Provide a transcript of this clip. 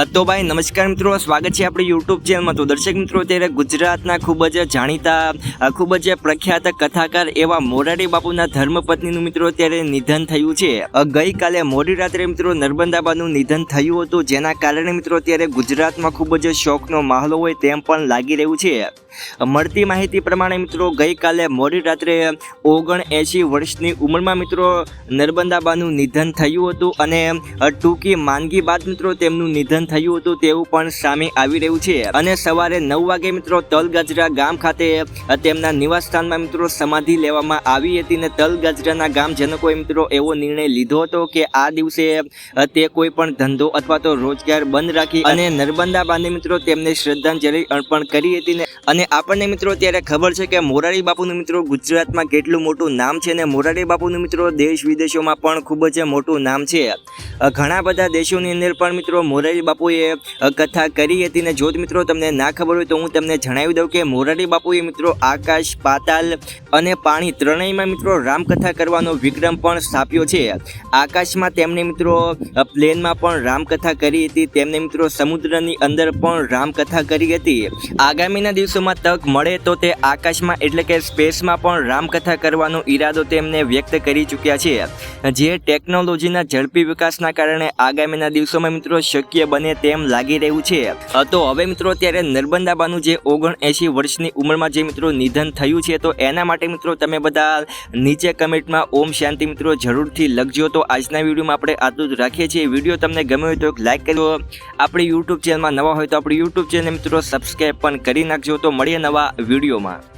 તો ભાઈ નમસ્કાર મિત્રો, સ્વાગત છે આપણી યુટ્યુબ ચેનલમાં। તો દર્શક મિત્રો, ત્યારે ગુજરાતના ખૂબ જ જાણીતા ખૂબ જ પ્રખ્યાત કથાકાર એવા મોરારી બાપુના ધર્મપત્નીનું મિત્રો ત્યારે નિધન થયું છે। ગઈકાલે મોડી રાત્રે મિત્રો નર્મદાબાનું નિધન થયું હતું, જેના કારણે મિત્રો ત્યારે ગુજરાતમાં ખૂબ જ શોકનો માહોલ હોય તેમ પણ લાગી રહ્યું છે। મળતી માહિતી પ્રમાણે મિત્રો ગઈકાલે મોડી રાત્રે 79 વર્ષની ઉંમરમાં મિત્રો નર્મદાબાનું નિધન થયું હતું અને ટૂંકી માંદગી બાદ મિત્રો તેમનું નિધન થયું હતું તેવું પણ સામે આવી રહ્યું છે। અને સવારે 9 વાગે મિત્રો તલગાજરા ગામ ખાતે તેમના નિવાસસ્થાનમાં મિત્રો સમાધિ લેવામાં આવી હતી અને તલગાજરાના ગામજનકોએ મિત્રો એવો નિર્ણય લીધો હતો કે આ દિવસે તે કોઈ પણ ધંધો અથવા તો રોજગાર બંધ રાખી અને નર્મદાબાને મિત્રો તેમને શ્રદ્ધાંજલિ અર્પણ કરી હતી। અને આપણને મિત્રો ત્યારે ખબર છે કે મોરારી બાપુનું મિત્રો ગુજરાતમાં કેટલું મોટું નામ છે અને મોરારી બાપુનું મિત્રો દેશ વિદેશોમાં પણ ખૂબ જ મોટું નામ છે। ઘણા બધા દેશોની અંદર પણ મિત્રો મોરારી બાપુએ કથા કરી હતી ને જો મિત્રો તમને ના ખબર હોય તો હું તમને જણાવી દઉં કે મોરારી બાપુએ મિત્રો આકાશ, પાતાલ અને પાણી ત્રણેયમાં મિત્રો રામકથા કરવાનો વિક્રમ પણ સ્થાપ્યો છે। આકાશમાં તેમને મિત્રો પ્લેનમાં પણ રામકથા કરી હતી, તેમને મિત્રો સમુદ્રની અંદર પણ રામકથા કરી હતી। આગામીના દિવસોમાં તક મળે તો તે આકાશમાં એટલે કે સ્પેસમાં પણ રામકથા કરવાનો ઈરાદો તેમને વ્યક્ત કરી ચૂક્યા છે, જે ટેકનોલોજીના ઝડપી વિકાસના કારણે આગામીના દિવસોમાં મિત્રો શક્ય બને તેમ લાગી રહ્યું છે। તો હવે મિત્રો ત્યારે નર્મદાબાનું જે 79 વર્ષની ઉંમરમાં જે મિત્રો નિધન થયું છે તો એના માટે મિત્રો તમે બધા નીચે કમેન્ટમાં ઓમ શાંતિ મિત્રો જરૂરથી લખજો। તો આજના વિડીયોમાં આપણે આટલું જ રાખીએ છીએ। વિડીયો તમને ગમ્યો હોય તો લાઈક કરજો, આપણી યુટ્યુબ ચેનલમાં નવા હોય તો આપણી યુટ્યુબ ચેનલ મિત્રો સબસ્ક્રાઈબ પણ કરી નાખજો। તો મળીએ નવા વિડીયોમાં।